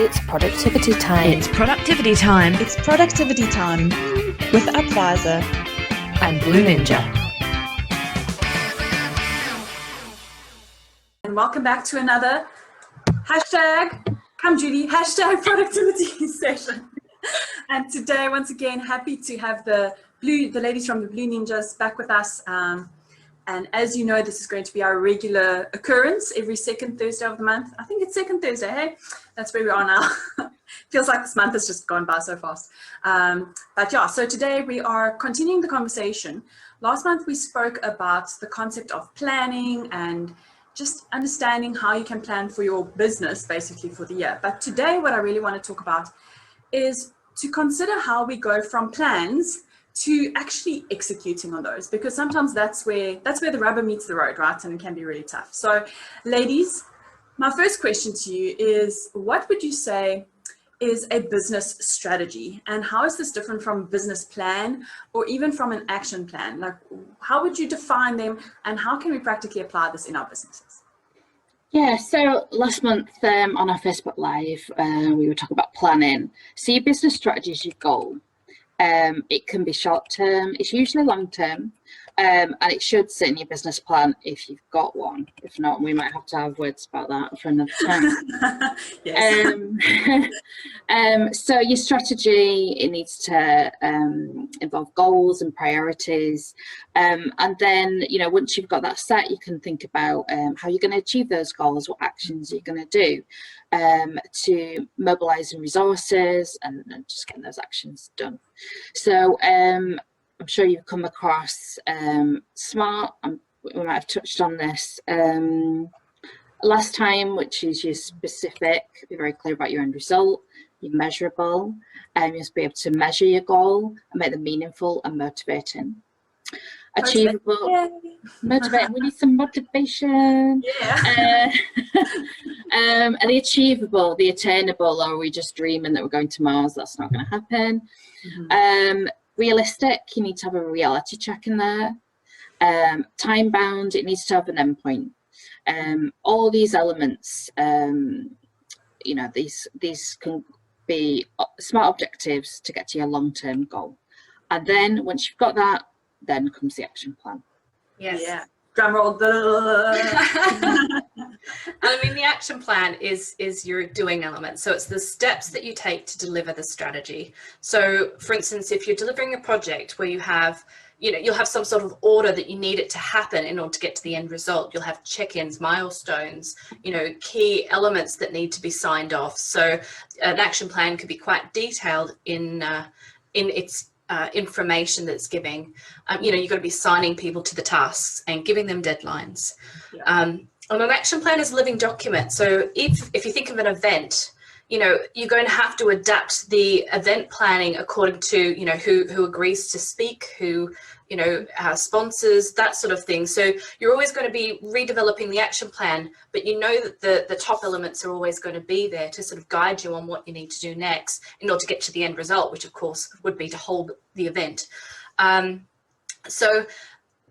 It's productivity time. It's productivity time. It's productivity time with Upvisor and Blue Ninja. And welcome back to another hashtag productivity session. And today, once again, happy to have the ladies from the Blue Ninjas back with us. And as you know, this is going to be our regular occurrence every second Thursday of the month. I think it's second Thursday, hey? That's where we are now. Feels like this month has just gone by so fast. But yeah, so today we are continuing the conversation. Last month we spoke about the concept of planning and just understanding how you can plan for your business, basically for the year. But today what I really want to talk about is to consider how we go from plans to actually executing on those, because sometimes that's where the rubber meets the road, right? And it can be really tough. So ladies, my first question to you is, what would you say is a business strategy, and how is this different from a business plan or even from an action plan? Like, how would you define them, and how can we practically apply this in our businesses? Yeah, so last month on our Facebook Live, we were talking about planning. So your business strategy is your goal. It can be short term, it's usually long term, and it should sit in your business plan if you've got one. If not, we might have to have words about that for another time. Yes. So your strategy, it needs to involve goals and priorities, and then, you know, once you've got that set, you can think about how you're going to achieve those goals, what actions you're going to do to mobilising resources and just getting those actions done. So I'm sure you've come across SMART. We might have touched on this last time, which is your specific, be very clear about your end result, your measurable, you must be able to measure your goal and make them meaningful and motivating. Achievable, motivating, we need some motivation. Yeah. And the achievable, the attainable, or are we just dreaming that we're going to Mars? That's not going to happen. Mm-hmm. Realistic, you need to have a reality check in there. Time bound, it needs to have an endpoint. All these elements, you know, these can be smart objectives to get to your long-term goal. And then once you've got that, then comes the action plan. Yes. Yeah. Drum roll. I mean, the action plan is your doing element. So it's the steps that you take to deliver the strategy. So for instance, if you're delivering a project where you have, you know, you'll have some sort of order that you need it to happen in order to get to the end result. You'll have check-ins, milestones, you know, key elements that need to be signed off. So an action plan could be quite detailed in its information that's giving. You know, you've got to be signing people to the tasks and giving them deadlines. Yeah. And an action plan is a living document. So if you think of an event, you know, you're going to have to adapt the event planning according to, you know, who agrees to speak, who, you know, sponsors, that sort of thing. So you're always going to be redeveloping the action plan, but you know that the top elements are always going to be there to sort of guide you on what you need to do next in order to get to the end result, which of course would be to hold the event. So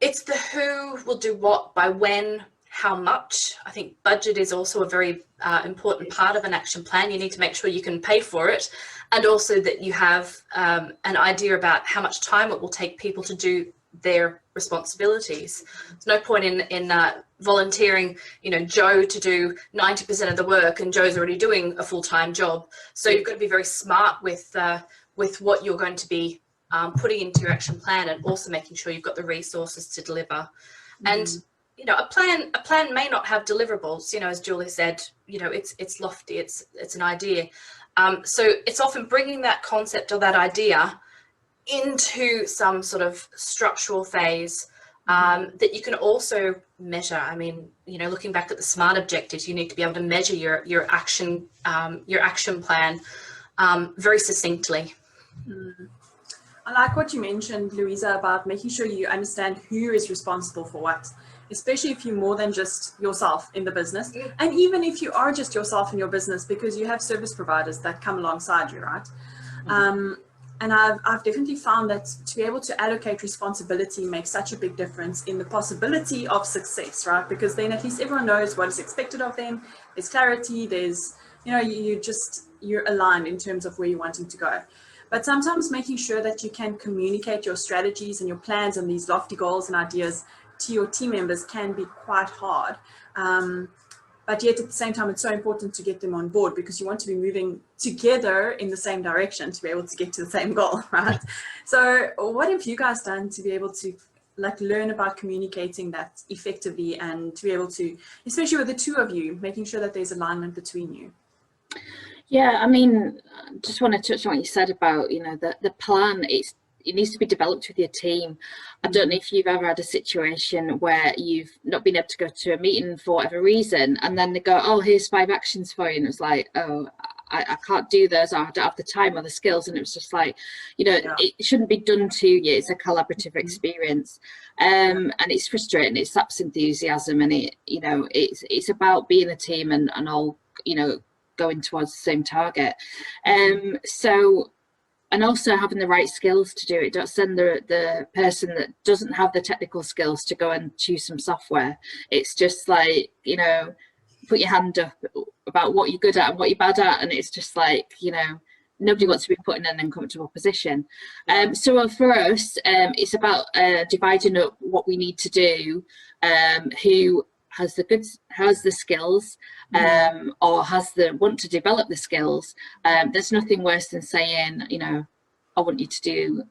it's the who will do what, by when, how much. I think budget is also a very important part of an action plan. You need to make sure you can pay for it, and also that you have an idea about how much time it will take people to do their responsibilities. There's no point in volunteering, you know, Joe to do 90% of the work, and Joe's already doing a full-time job. So you've got to be very smart with what you're going to be putting into your action plan, and also making sure you've got the resources to deliver. And you know, a plan may not have deliverables. You know, as Julie said, you know, it's lofty, it's an idea. So it's often bringing that concept or that idea into some sort of structural phase that you can also measure. I mean, you know, looking back at the SMART objectives, you need to be able to measure your action plan very succinctly. I like what you mentioned, Louisa, about making sure you understand who is responsible for what, especially if you're more than just yourself in the business. And even if you are just yourself in your business, because you have service providers that come alongside you, right? And I've definitely found that to be able to allocate responsibility makes such a big difference in the possibility of success, right? Because then at least everyone knows what is expected of them. There's clarity, there's you're aligned in terms of where you're wanting to go. But sometimes making sure that you can communicate your strategies and your plans and these lofty goals and ideas to your team members can be quite hard. But yet at the same time, it's so important to get them on board, because you want to be moving together in the same direction to be able to get to the same goal, right? So what have you guys done to be able to learn about communicating that effectively, and to be able to, especially with the two of you, making sure that there's alignment between you? Yeah, I mean, just want to touch on what you said about, the plan. It needs to be developed with your team. I don't know if you've ever had a situation where you've not been able to go to a meeting for whatever reason, and then they go, oh, here's 5 actions for you. And it's like, oh, I can't do those, or I don't have the time or the skills. And it was just like, it shouldn't be done to you. It's a collaborative experience. And it's frustrating. It saps enthusiasm, and it's about being a team and all, going towards the same target. And also having the right skills to do it. Don't send the person that doesn't have the technical skills to go and choose some software. It's just like, put your hand up about what you're good at and what you're bad at. And it's just like, nobody wants to be put in an uncomfortable position. So for us, it's about dividing up what we need to do, who has the skills, or has the want to develop the skills. There's nothing worse than saying, I want you to do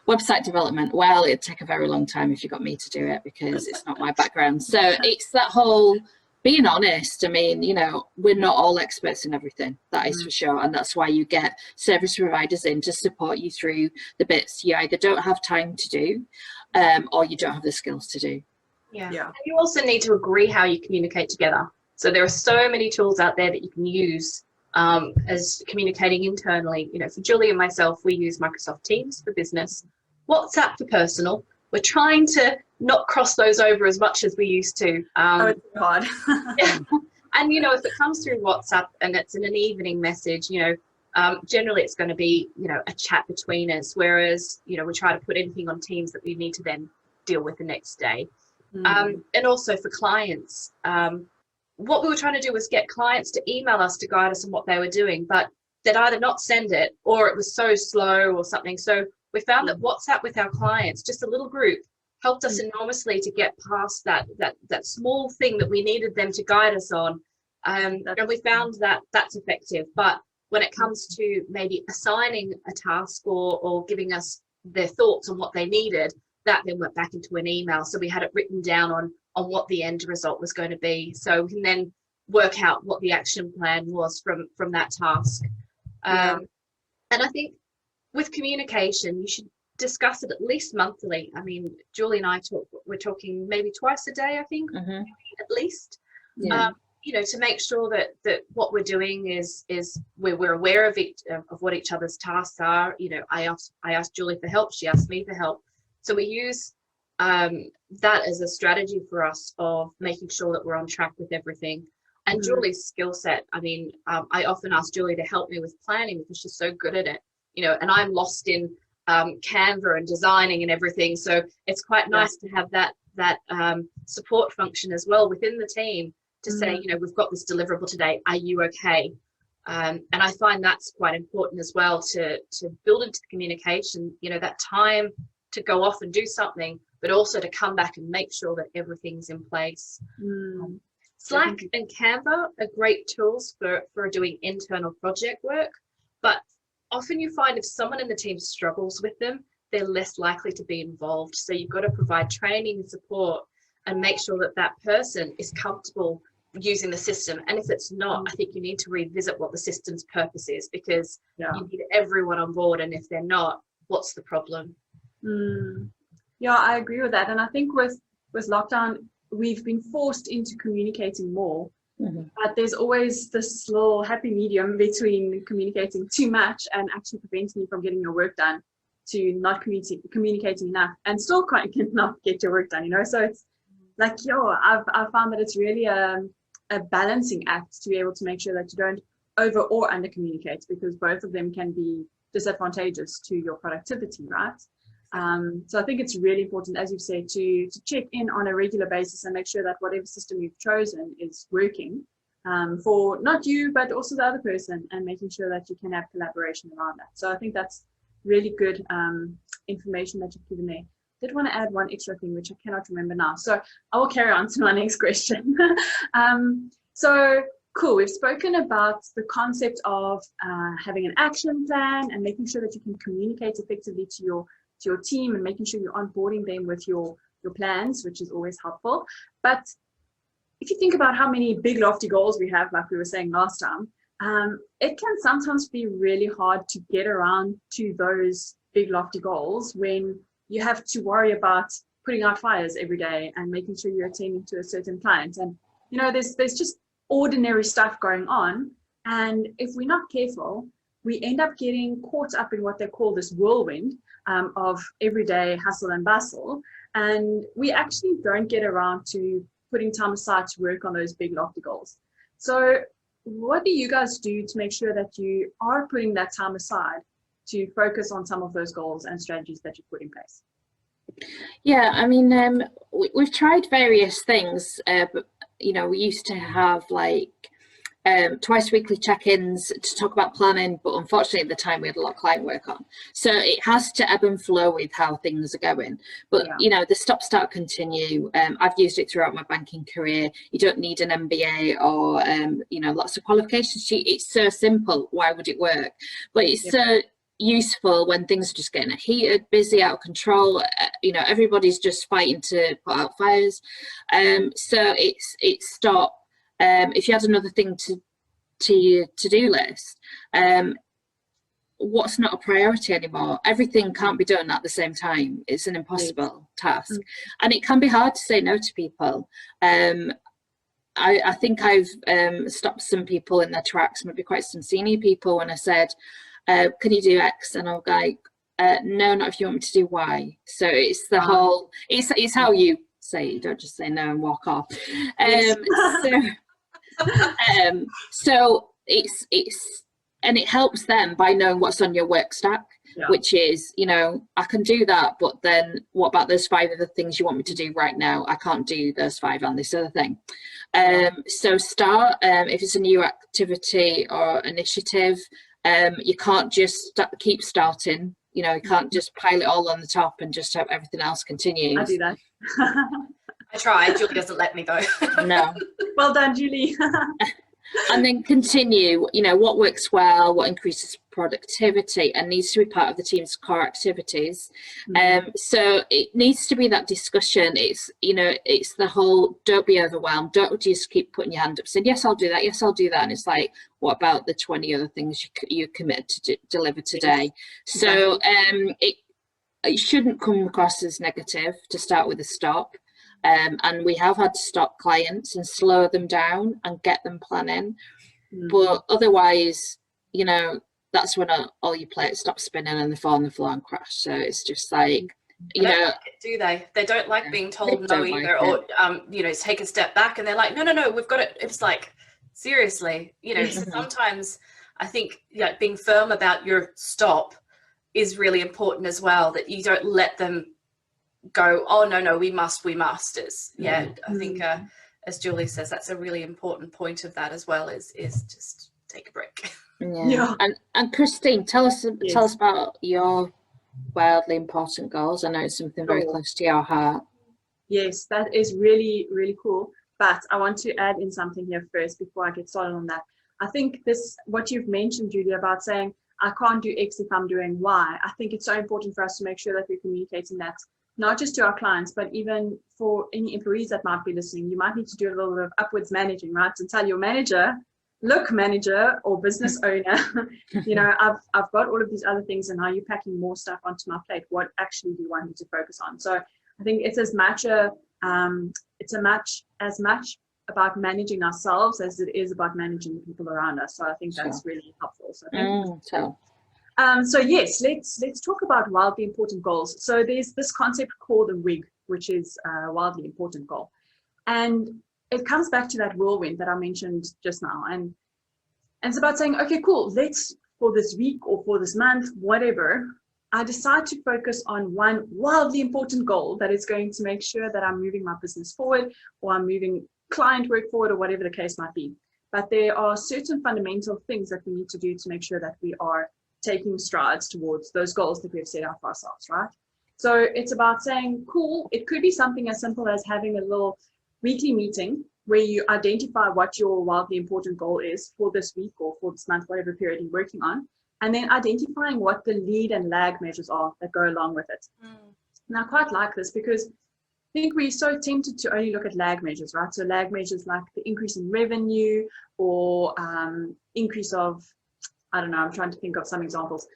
website development. Well, it'd take a very long time if you got me to do it, because it's not my background. So it's that whole being honest. I mean, we're not all experts in everything, that is for sure. And that's why you get service providers in to support you through the bits you either don't have time to do, or you don't have the skills to do. Yeah. And you also need to agree how you communicate together. So there are so many tools out there that you can use as communicating internally. For Julie and myself, we use Microsoft Teams for business, WhatsApp for personal. We're trying to not cross those over as much as we used to. It's hard. Yeah. And, if it comes through WhatsApp and it's in an evening message, generally it's going to be, a chat between us, whereas, we try to put anything on Teams that we need to then deal with the next day. And also for clients, what we were trying to do was get clients to email us to guide us on what they were doing, but they'd either not send it, or it was so slow or something. So we found that WhatsApp with our clients, just a little group, helped us enormously to get past that small thing that we needed them to guide us on. And we found that that's effective. But when it comes to maybe assigning a task or giving us their thoughts on what they needed, that then went back into an email. So we had it written down on what the end result was going to be. So we can then work out what the action plan was from that task. And I think with communication, you should discuss it at least monthly. I mean, Julie and I we're talking maybe twice a day, I think, at least. To make sure that what we're doing is we're aware of what each other's tasks are. I asked Julie for help, she asked me for help. So we use that as a strategy for us of making sure that we're on track with everything. And Julie's skill set, I mean, I often ask Julie to help me with planning because she's so good at it, and I'm lost in Canva and designing and everything. So it's quite nice to have that support function as well within the team to say, we've got this deliverable today. Are you okay? And I find that's quite important as well to build into the communication, that time to go off and do something, but also to come back and make sure that everything's in place. Slack and Canva are great tools for doing internal project work, but often you find if someone in the team struggles with them, they're less likely to be involved. So you've got to provide training and support and make sure that person is comfortable using the system. And if it's not, I think you need to revisit what the system's purpose is, because you need everyone on board. And if they're not, what's the problem? Yeah, I agree with that. And I think with lockdown, we've been forced into communicating more, but there's always this little happy medium between communicating too much and actually preventing you from getting your work done, to not communicating enough and still cannot get your work done, So it's like, I've found that it's really a balancing act to be able to make sure that you don't over or under communicate, because both of them can be disadvantageous to your productivity, right? So I think it's really important, as you've said, to check in on a regular basis and make sure that whatever system you've chosen is working. for not you, but also the other person, and making sure that you can have collaboration around that. So I think that's really good information that you've given there. Did want to add one extra thing, which I cannot remember now. So I will carry on to my next question. So cool, we've spoken about the concept of having an action plan and making sure that you can communicate effectively to your team, and making sure you're onboarding them with your plans, which is always helpful. But if you think about how many big lofty goals we have, like we were saying last time, it can sometimes be really hard to get around to those big lofty goals when you have to worry about putting out fires every day and making sure you're attending to a certain client. And there's just ordinary stuff going on, and if we're not careful, we end up getting caught up in what they call this whirlwind of everyday hustle and bustle, and we actually don't get around to putting time aside to work on those big lofty goals. So what do you guys do to make sure that you are putting that time aside to focus on some of those goals and strategies that you put in place? Yeah, I mean, we've tried various things, but we used to have like twice weekly check-ins to talk about planning, but unfortunately at the time we had a lot of client work on, so it has to ebb and flow with how things are going. But the stop start continue, I've used it throughout my banking career. You don't need an MBA or lots of qualifications. It's so simple, why would it work? But it's so useful when things are just getting heated, busy, out of control. Everybody's just fighting to put out fires. So it's stop. If you had another thing to your to-do list, what's not a priority anymore? Everything can't be done at the same time. It's an impossible task, and it can be hard to say no to people. I think I've stopped some people in their tracks, maybe quite some senior people, when I said, can you do X? And I'm like, no, not if you want me to do Y. So it's the whole, it's how you say it. You don't just say no and walk off. So it's and it helps them by knowing what's on your work stack, which is, I can do that, but then what about those 5 other things you want me to do right now? I can't do those 5 and this other thing. So start, if it's a new activity or initiative, you can't just keep starting. You can't just pile it all on the top and just have everything else continue. I do that. I try. Julie doesn't let me though. No. Well done, Julie. And then continue, what works well, what increases productivity and needs to be part of the team's core activities. So it needs to be that discussion. It's, it's the whole, don't be overwhelmed. Don't just keep putting your hand up saying, yes, I'll do that. Yes, I'll do that. And it's like, what about the 20 other things you committed to deliver today? So it shouldn't come across as negative to start with a stop. And we have had to stop clients and slow them down and get them planning. But otherwise, that's when all your plates stop spinning and they fall on the floor and crash. So it's just like, do they? They don't like being told no either, or take a step back, and they're like, no, we've got it. It's like, seriously, so sometimes I think being firm about your stop is really important as well, that you don't let them go, oh no, we must. I think as Julie says, that's a really important point of that as well, is just take a break. And Christine, tell us about your wildly important goals. I know it's something very close to your heart. Yes, that is really, really cool. But I want to add in something here first before I get started on that. I think what you've mentioned, Julie, about saying I can't do X if I'm doing Y. I think it's so important for us to make sure that we're communicating that, not just to our clients, but even for any employees that might be listening. You might need to do a little bit of upwards managing, right? And tell your manager, look, manager or business owner, I've got all of these other things, and now you're packing more stuff onto my plate. What actually do you want me to focus on? So I think it's as much about managing ourselves as it is about managing the people around us. So I think that's really helpful. So yes, let's talk about wildly important goals. So there's this concept called a WIG, which is a wildly important goal. And it comes back to that whirlwind that I mentioned just now. And it's about saying, okay, cool, let's, for this week or for this month, whatever, I decide to focus on one wildly important goal that is going to make sure that I'm moving my business forward, or I'm moving client work forward, or whatever the case might be. but there are certain fundamental things that we need to do to make sure that we are taking strides towards those goals that we have set out for ourselves, right? So it's about saying, cool, it could be something as simple as having a little weekly meeting where you identify what your wildly important goal is for this week or for this month, whatever period you're working on, and then identifying what the lead and lag measures are that go along with it. And I quite like this because I think we're so tempted to only look at lag measures, right? So lag measures like the increase in revenue or increase of, I don't know, I'm trying to think of some examples,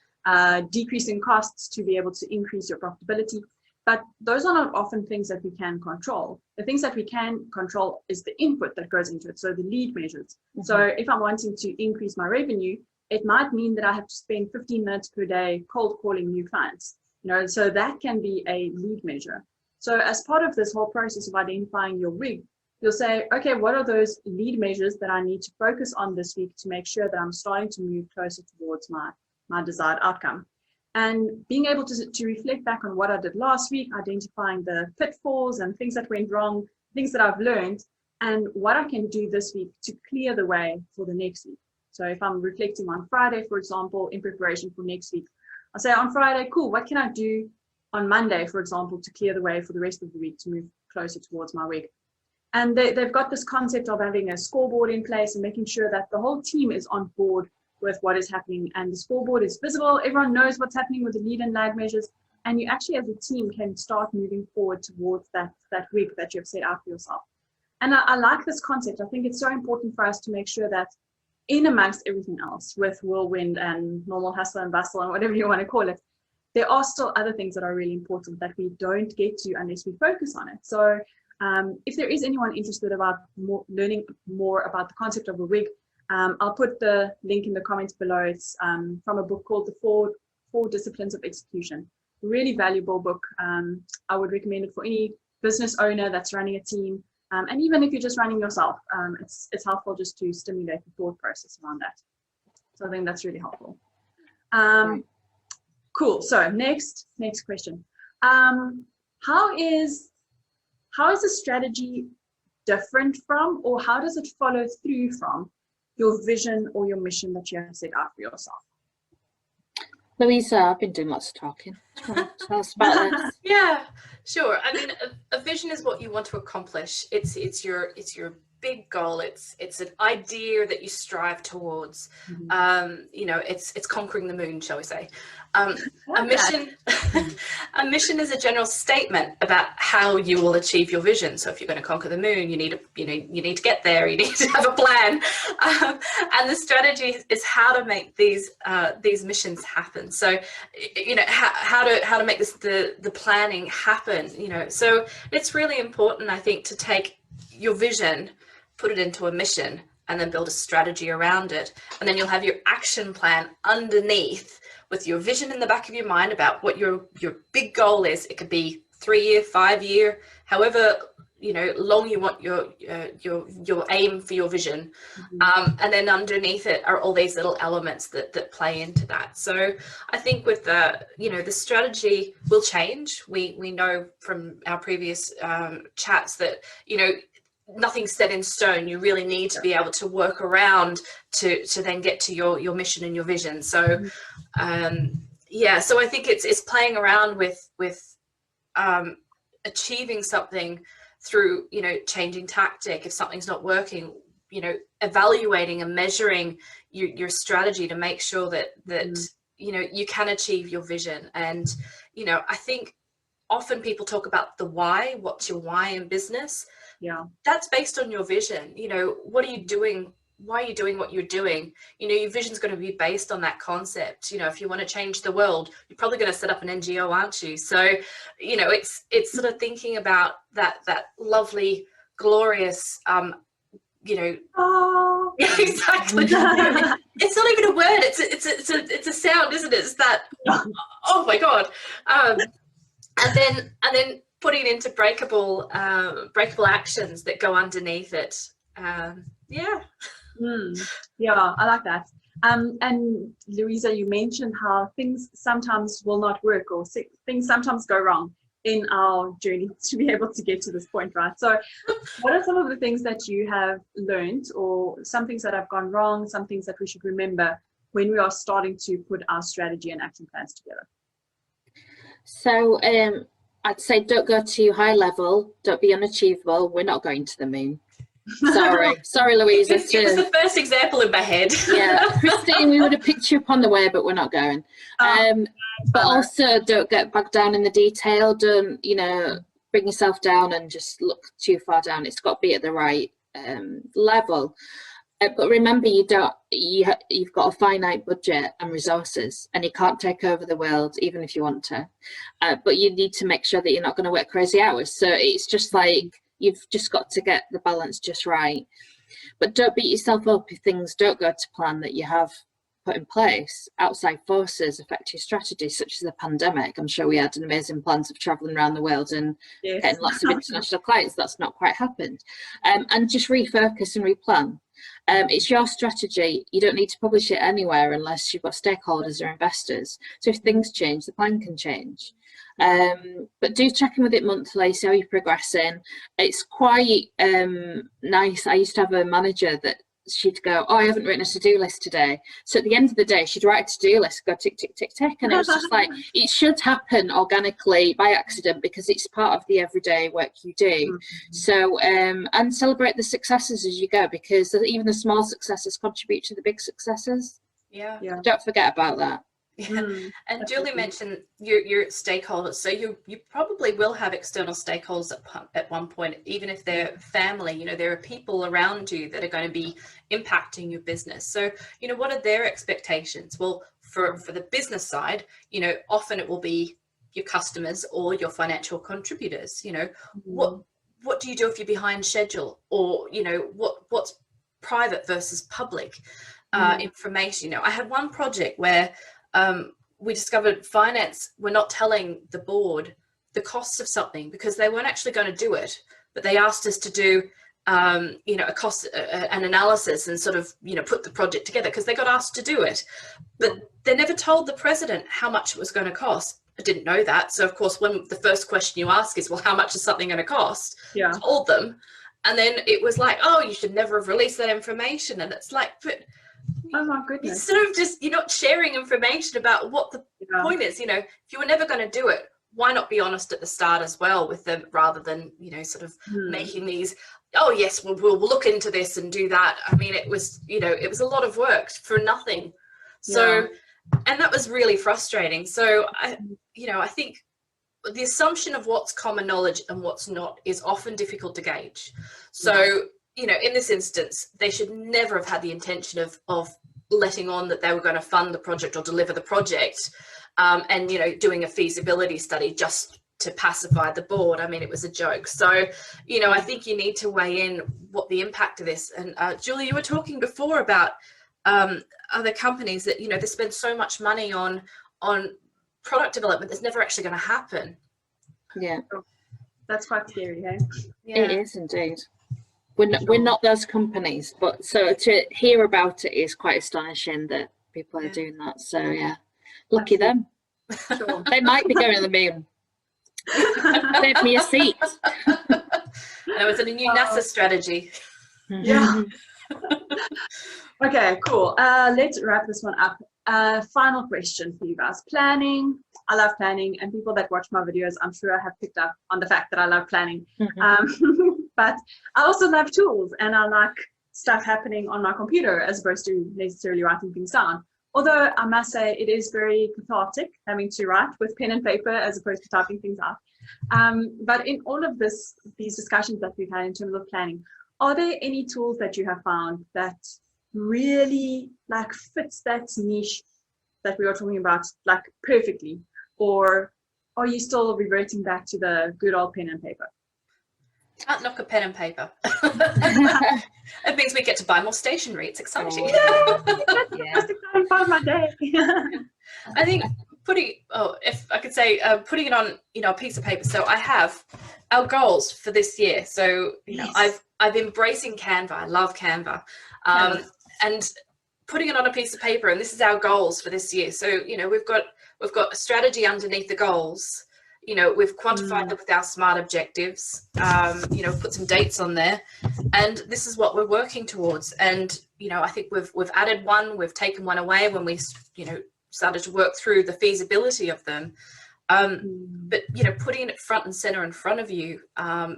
decrease in costs to be able to increase your profitability. But those are not often things that we can control. The things that we can control is the input that goes into it, so the lead measures. So if I'm wanting to increase my revenue, it might mean that I have to spend 15 minutes per day cold calling new clients. So that can be a lead measure. So as part of this whole process of identifying your rig, you'll say, okay, what are those lead measures that I need to focus on this week to make sure that I'm starting to move closer towards my desired outcome? And being able to reflect back on what I did last week, identifying the pitfalls and things that went wrong, things that I've learned, and what I can do this week to clear the way for the next week. So if I'm reflecting on Friday, for example, in preparation for next week, I'll say on Friday, cool, what can I do on Monday, for example, to clear the way for the rest of the week to move closer towards my week? And they've got this concept of having a scoreboard in place and making sure that the whole team is on board with what is happening, and the scoreboard is visible. Everyone knows what's happening with the lead and lag measures, and you actually as a team can start moving forward towards that week that you've set out for yourself. And I like this concept. I think it's so important for us to make sure that in amongst everything else with whirlwind and normal hustle and bustle and whatever you want to call it, there are still other things that are really important that we don't get to unless we focus on it. So if there is anyone interested about learning more about the concept of a wig, I'll put the link in the comments below. It's from a book called The Four Disciplines of Execution. Really valuable book. I would recommend it for any business owner that's running a team. And even if you're just running yourself, it's helpful just to stimulate the thought process around that. So I think that's really helpful. Cool. So next question. How is a strategy different from, or how does it follow through from your vision or your mission that you have set out for yourself? Louisa, I've been doing lots of talking. Tell us about this. Yeah, sure. I mean, a vision is what you want to accomplish. It's your big goal. It's an idea that you strive towards. It's conquering the moon, shall we say? A mission is a general statement about how you will achieve your vision. So if you're going to conquer the moon, you need to get there. You need to have a plan, and the strategy is how to make these missions happen. So how to make the planning happen. So it's really important, I think, to take your vision, put it into a mission, and then build a strategy around it. And then you'll have your action plan underneath with your vision in the back of your mind about what your big goal is. It could be 3-year, 5-year, however long you want your aim for your vision. And then underneath it are all these little elements that play into that. So I think with the strategy will change. We know from our previous chats that nothing's set in stone. You really need to be able to work around to then get to your mission and your vision. So so I think it's playing around with achieving something through changing tactic. If something's not working, evaluating and measuring your strategy to make sure that you can achieve your vision. And I think often people talk about the why. What's your why in business? Yeah, that's based on your vision. What are you doing? Why are you doing what you're doing? Your vision's going to be based on that concept. If you want to change the world, you're probably going to set up an NGO, aren't you? So, it's sort of thinking about that lovely, glorious, Oh. Exactly. It's not even a word. It's a sound, isn't it? It's that. Oh my God. And then putting it into breakable actions that go underneath it. Yeah, I like that. And Louisa, you mentioned how things sometimes will not work or things sometimes go wrong. in our journey to be able to get to this point, right? So what are some of the things that you have learned, or some things that have gone wrong, some things that we should remember when we are starting to put our strategy and action plans together? So I'd say don't go too high level, don't be unachievable. We're not going to the moon. Sorry, Louisa. It was the first example in my head. Yeah, Christine, we would have picked you up on the way, but we're not going. But also don't get bogged down in the detail. Don't, bring yourself down and just look too far down. It's got to be at the right level. But remember, you've got a finite budget and resources, and you can't take over the world, even if you want to. But you need to make sure that you're not going to work crazy hours. So it's just like, you've just got to get the balance just right. But don't beat yourself up if things don't go to plan that you have put in place. Outside forces affect your strategy, such as the pandemic. I'm sure we had amazing plans of traveling around the world and getting lots of international clients. That's not quite happened. And just refocus and replan. It's your strategy. You don't need to publish it anywhere unless you've got stakeholders or investors. So if things change, the plan can change. But do check in with it monthly, see how you're progressing. It's quite nice. I used to have a manager that she'd go, I haven't written a to-do list today. So at the end of the day, she'd write a to-do list, go tick, tick, tick, tick. And it was just like, it should happen organically by accident because it's part of the everyday work you do. So, and celebrate the successes as you go, because even the small successes contribute to the big successes. Yeah. Don't forget about that. Yeah. And Julie mentioned your stakeholders. So you probably will have external stakeholders at one point, even if they're family. There are people around you that are going to be impacting your business. So, what are their expectations? Well, for the business side, often it will be your customers or your financial contributors. What do you do if you're behind schedule, or what's private versus public information? I had one project where we discovered finance were not telling the board the costs of something because they weren't actually going to do it, but they asked us to do a cost an analysis and sort of put the project together because they got asked to do it, but they never told the president how much it was going to cost. I didn't know that. So of course, when the first question you ask is, well, how much is something going to cost? Yeah. I told them, and then it was like, oh, you should never have released that information. And it's like, but oh my goodness, it's sort of just, you're not sharing information about what the point is. If you were never going to do it, why not be honest at the start as well with them, rather than sort of making these, oh yes, we'll look into this and do that. I mean, it was it was a lot of work for nothing. So and that was really frustrating. So I think the assumption of what's common knowledge and what's not is often difficult to gauge. So in this instance, they should never have had the intention of letting on that they were going to fund the project or deliver the project, and doing a feasibility study just to pacify the board. I mean, it was a joke. So I think you need to weigh in what the impact of this. And Julie, you were talking before about other companies that they spend so much money on product development that's never actually going to happen. Yeah, that's quite scary, hey? Yeah. It is indeed. We're not those companies, but so to hear about it is quite astonishing that people are doing that. So yeah, lucky them. Sure. They might be going to the moon. Save me a seat. That was a new NASA strategy. Yeah. Okay, cool. Let's wrap this one up. Final question for you guys. Planning. I love planning, and people that watch my videos, I'm sure I have picked up on the fact that I love planning. But I also love tools, and I like stuff happening on my computer as opposed to necessarily writing things down. Although I must say it is very cathartic having to write with pen and paper as opposed to typing things out. But in all of these discussions that we've had in terms of planning, are there any tools that you have found that really fits that niche that we are talking about perfectly, or are you still reverting back to the good old pen and paper? Can't knock a pen and paper. It means we get to buy more stationery. It's exciting. That's the most exciting part of my day. I think putting it on a piece of paper. So I have our goals for this year. So I've embracing Canva. I love Canva. And putting it on a piece of paper, and this is our goals for this year. So we've got a strategy underneath the goals. we've quantified them with our SMART objectives, put some dates on there, and this is what we're working towards. And, I think we've added one, we've taken one away when we, started to work through the feasibility of them. But, putting it front and center in front of you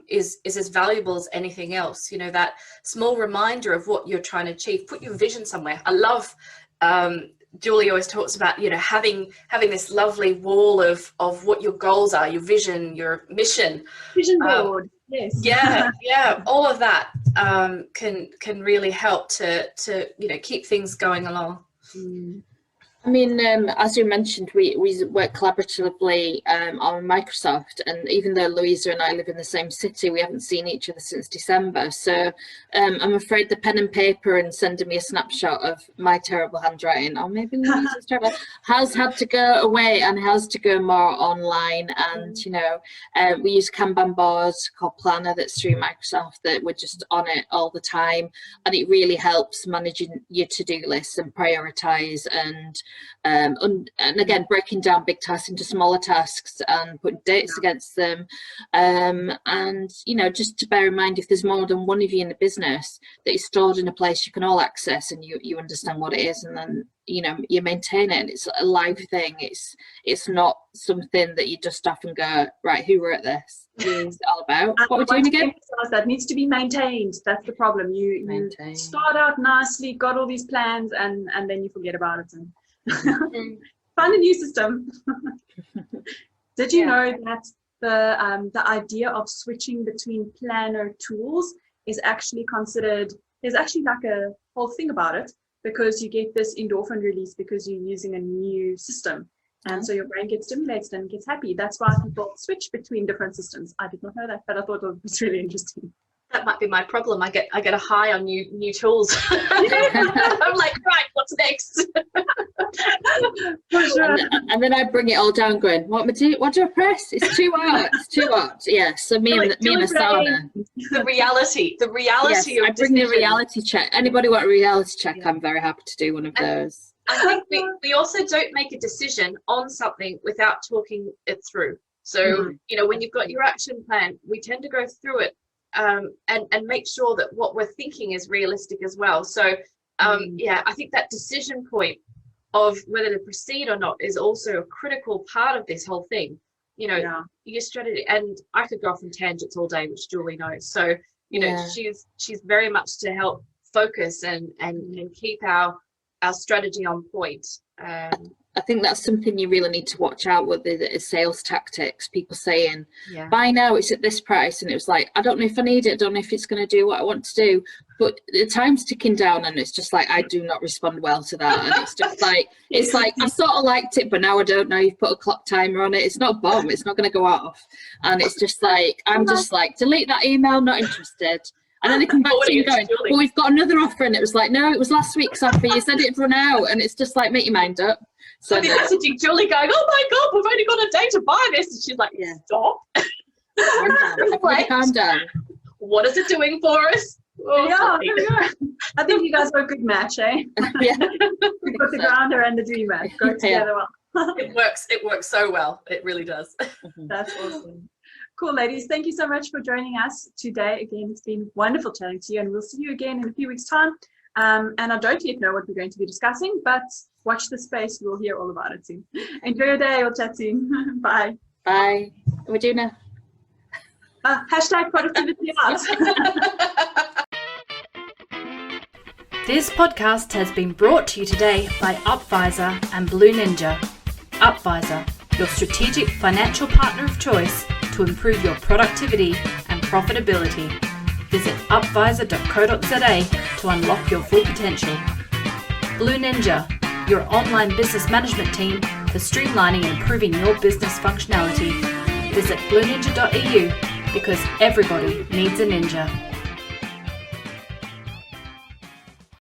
is as valuable as anything else. That small reminder of what you're trying to achieve, put your vision somewhere. I love, Julie always talks about, having this lovely wall of what your goals are, your vision, your mission. Vision board, yes. Yeah, all of that can really help to keep things going along. I mean, as you mentioned, we work collaboratively on Microsoft, and even though Louisa and I live in the same city, we haven't seen each other since December. So I'm afraid the pen and paper and sending me a snapshot of my terrible handwriting, or maybe Louisa's terrible, has had to go away and has to go more online. And, we use Kanban boards called Planner that's through Microsoft, that we're just on it all the time. And it really helps managing your to-do lists and prioritise and again, breaking down big tasks into smaller tasks and putting dates against them, and just to bear in mind, if there's more than one of you in the business, that is stored in a place you can all access, and you understand what it is, and then you maintain it, and it's a live thing. It's not something that you just stop and go, right, who were at this? It's all about what we're doing again. That needs to be maintained. That's the problem. You start out nicely, got all these plans, and then you forget about it and find a new system. Did you know that the idea of switching between planner tools is actually considered, there's actually like a whole thing about it, because you get this endorphin release because you're using a new system, and so your brain gets stimulated and gets happy. That's why people switch between different systems. I did not know that, but I thought it was really interesting. That might be my problem. I get a high on new tools. I'm like, right, what's next? And then I bring it all down, going, what do I press? It's too hot. It's too hot. Yeah. So me and Asana. The reality. Yes, I bring the reality check. Anybody want a reality check? Yeah. I'm very happy to do one of those. I think we also don't make a decision on something without talking it through. So when you've got your action plan, we tend to go through it. And make sure that what we're thinking is realistic as well. So I think that decision point of whether to proceed or not is also a critical part of this whole thing. Your strategy, and I could go off on tangents all day, which Julie knows. So she's very much to help focus and keep our strategy on point. I think that's something you really need to watch out with, the sales tactics. People saying, buy now, it's at this price. And it was like, I don't know if I need it. I don't know if it's going to do what I want to do. But the time's ticking down, and it's just like, I do not respond well to that. And it's just like, I sort of liked it, but now I don't know. You've put a clock timer on it. It's not a bomb. It's not going to go off. And it's just like, I'm just like, delete that email, not interested. And then they come back to you going, well, we've got another offer. And it was like, no, it was last week's offer. You said it run out. And it's just like, make your mind up. So I'll be messaging Julie going, oh my God, we've only got a day to buy this. And she's like, stop. Calm down. What is it doing for us? I think you guys are a good match, eh? Yeah. We've got the grounder and the dreamer. Go together well. It works so well. It really does. That's awesome. Cool, ladies. Thank you so much for joining us today. Again, it's been wonderful chatting to you, and we'll see you again in a few weeks' time. And I don't yet know what we're going to be discussing, but watch the space. We'll hear all about it soon. Enjoy your day. We'll chat soon. Bye. Bye. We're doing a hashtag productivity out. This podcast has been brought to you today by Upvisor and Blue Ninja. Upvisor, your strategic financial partner of choice to improve your productivity and profitability. Visit upvisor.co.za to unlock your full potential. Blue Ninja, your online business management team for streamlining and improving your business functionality. Visit blueninja.eu because everybody needs a ninja.